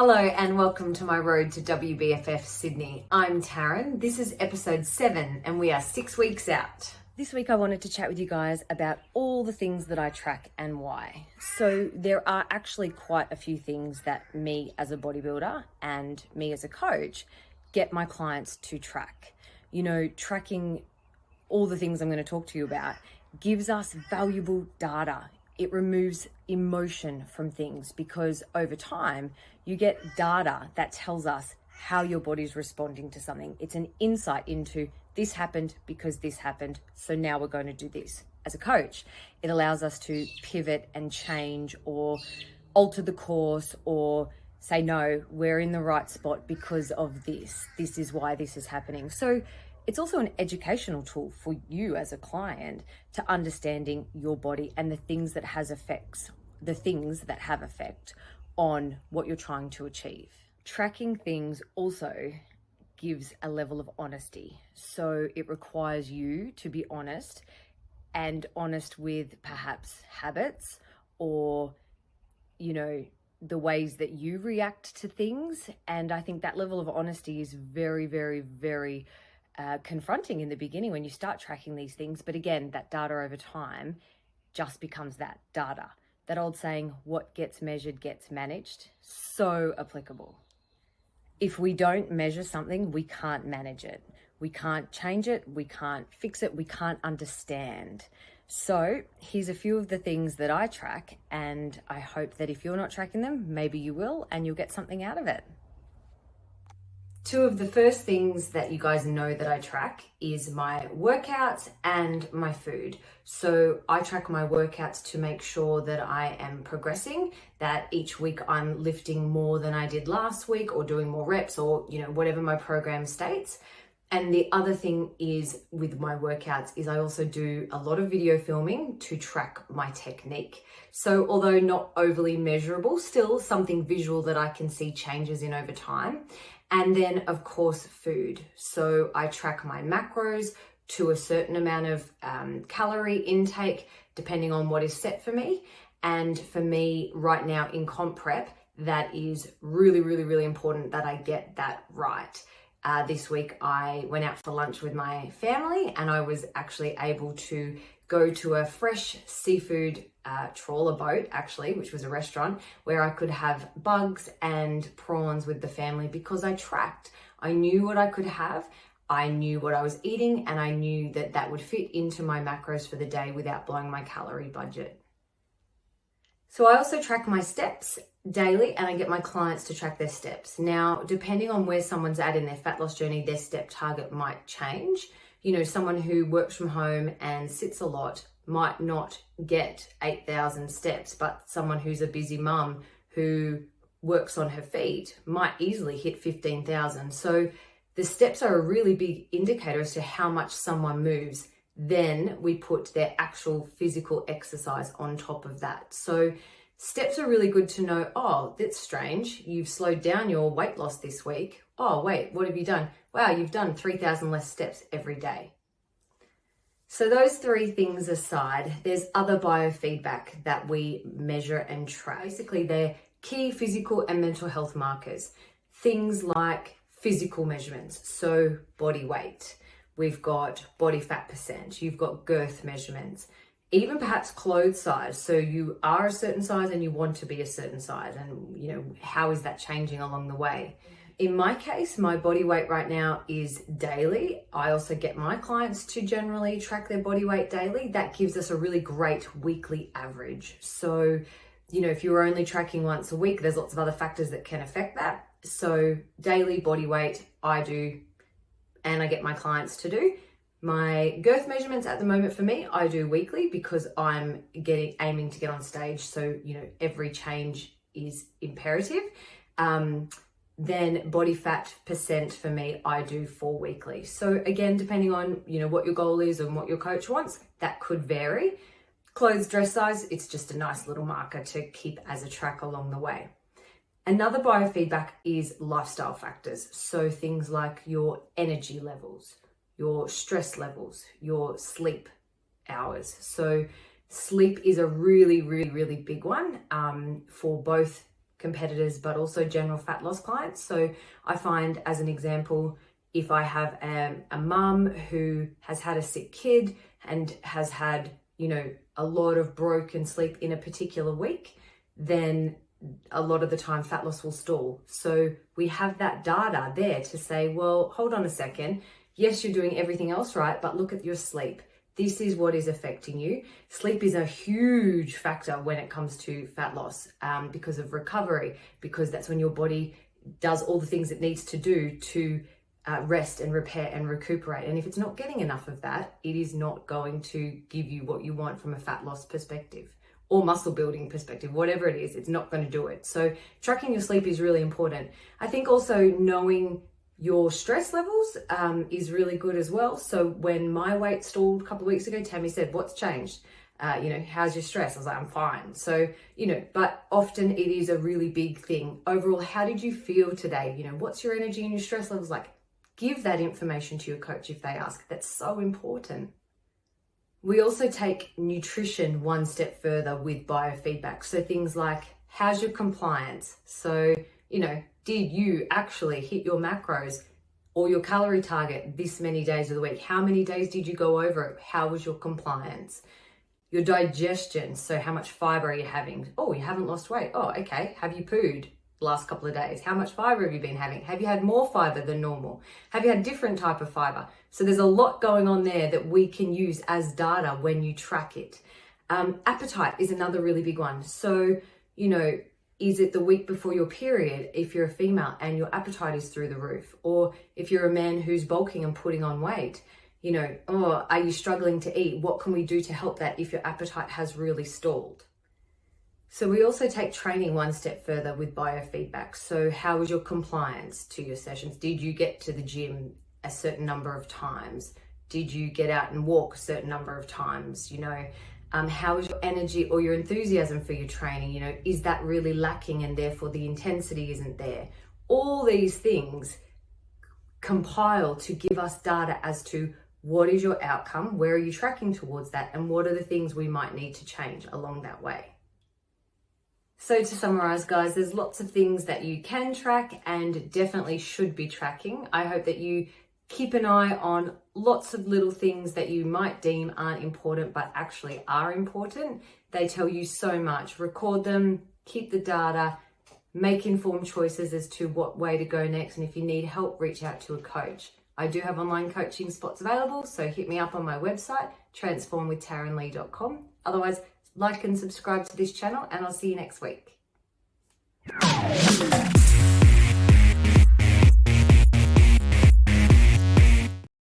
Hello and welcome to my road to WBFF Sydney. I'm Taryn. This is episode 7 and we are 6 weeks out. This week I wanted to chat with you guys about all the things that I track and why. So there are actually quite a few things that me as a bodybuilder and me as a coach get my clients to track. You know, tracking all the things I'm going to talk to you about gives us valuable data. It removes emotion from things because over time you get data that tells us how your body's responding to something. It's an insight into this happened because this happened, so now we're going to do this. As a coach, it allows us to pivot and change or alter the course or say, no, we're in the right spot because of this. This is why this is happening. So it's also an educational tool for you as a client to understanding your body and the things that have effect on what you're trying to achieve. Tracking things also gives a level of honesty. So it requires you to be honest and honest with perhaps habits or, you know, the ways that you react to things. And I think that level of honesty is very, very, very confronting in the beginning when you start tracking these things. But again, that data over time just becomes that data. That old saying, what gets measured gets managed, so applicable. If we don't measure something, we can't manage it. We can't change it. We can't fix it. We can't understand. So here's a few of the things that I track, and I hope that if you're not tracking them, maybe you will, and you'll get something out of it. Two of the first things that you guys know that I track is my workouts and my food. So I track my workouts to make sure that I am progressing, that each week I'm lifting more than I did last week or doing more reps or, you know, whatever my program states. And the other thing is with my workouts is I also do a lot of video filming to track my technique. So although not overly measurable, still something visual that I can see changes in over time. And then of course, food. So I track my macros to a certain amount of calorie intake, depending on what is set for me. And for me right now in comp prep, that is really, really, really important that I get that right. This week I went out for lunch with my family and I was actually able to go to a fresh seafood trawler boat, actually, which was a restaurant where I could have bugs and prawns with the family because I tracked. I knew what I could have, I knew what I was eating, and I knew that that would fit into my macros for the day without blowing my calorie budget. So I also track my steps daily and I get my clients to track their steps. Now, depending on where someone's at in their fat loss journey, their step target might change. You know, someone who works from home and sits a lot might not get 8,000 steps, but someone who's a busy mum who works on her feet might easily hit 15,000. So the steps are a really big indicator as to how much someone moves. Then we put their actual physical exercise on top of that. So steps are really good to know, oh, that's strange. You've slowed down your weight loss this week. Oh, wait, what have you done? Wow, you've done 3,000 less steps every day. So those three things aside, there's other biofeedback that we measure and track. Basically, they're key physical and mental health markers. Things like physical measurements, so body weight. We've got body fat percent. You've got girth measurements. Even perhaps clothes size. So you are a certain size and you want to be a certain size. And, you know, how is that changing along the way? In my case, my body weight right now is daily. I also get my clients to generally track their body weight daily. That gives us a really great weekly average. So, you know, if you're only tracking once a week, there's lots of other factors that can affect that. So daily body weight, I do, and I get my clients to do. My girth measurements at the moment for me, I do weekly because I'm aiming to get on stage. So, you know, every change is imperative. Then body fat percent for me, I do 4 weekly. So again, depending on, you know, what your goal is and what your coach wants, that could vary. Clothes dress size, it's just a nice little marker to keep as a track along the way. Another biofeedback is lifestyle factors. So things like your energy levels, your stress levels, your sleep hours. So sleep is a really, really, really big one for both competitors, but also general fat loss clients. So I find, as an example, if I have a mum who has had a sick kid and has had, a lot of broken sleep in a particular week, then a lot of the time fat loss will stall. So we have that data there to say, well, hold on a second. Yes, you're doing everything else right, but look at your sleep. This is what is affecting you. Sleep is a huge factor when it comes to fat loss, because of recovery, because that's when your body does all the things it needs to do to rest and repair and recuperate. And if it's not getting enough of that, it is not going to give you what you want from a fat loss perspective or muscle building perspective, whatever it is, it's not going to do it. So tracking your sleep is really important. I think also knowing your stress levels is really good as well. So when my weight stalled a couple of weeks ago, Tammy said, what's changed? How's your stress? I was like, I'm fine. So, but often it is a really big thing. Overall, how did you feel today? What's your energy and your stress levels like? Give that information to your coach if they ask. That's so important. We also take nutrition one step further with biofeedback. So things like, how's your compliance? So, did you actually hit your macros or your calorie target this many days of the week? How many days did you go over it? How was your compliance? Your digestion. So how much fiber are you having? Oh, you haven't lost weight. Oh, okay. Have you pooed the last couple of days? How much fiber have you been having? Have you had more fiber than normal? Have you had different type of fiber? So there's a lot going on there that we can use as data when you track it. Appetite is another really big one. So, is it the week before your period if you're a female and your appetite is through the roof? Or if you're a man who's bulking and putting on weight, are you struggling to eat? What can we do to help that if your appetite has really stalled? So we also take training one step further with biofeedback. So how was your compliance to your sessions? Did you get to the gym a certain number of times? Did you get out and walk a certain number of times? How is your energy or your enthusiasm for your training? Is that really lacking and therefore the intensity isn't there? All these things compile to give us data as to what is your outcome, where are you tracking towards that, and what are the things we might need to change along that way. So to summarize, guys, there's lots of things that you can track and definitely should be tracking. I hope that you keep an eye on lots of little things that you might deem aren't important, but actually are important. They tell you so much. Record them, keep the data, make informed choices as to what way to go next. And if you need help, reach out to a coach. I do have online coaching spots available, so hit me up on my website, transformwithtarynlee.com. Otherwise, like and subscribe to this channel, and I'll see you next week.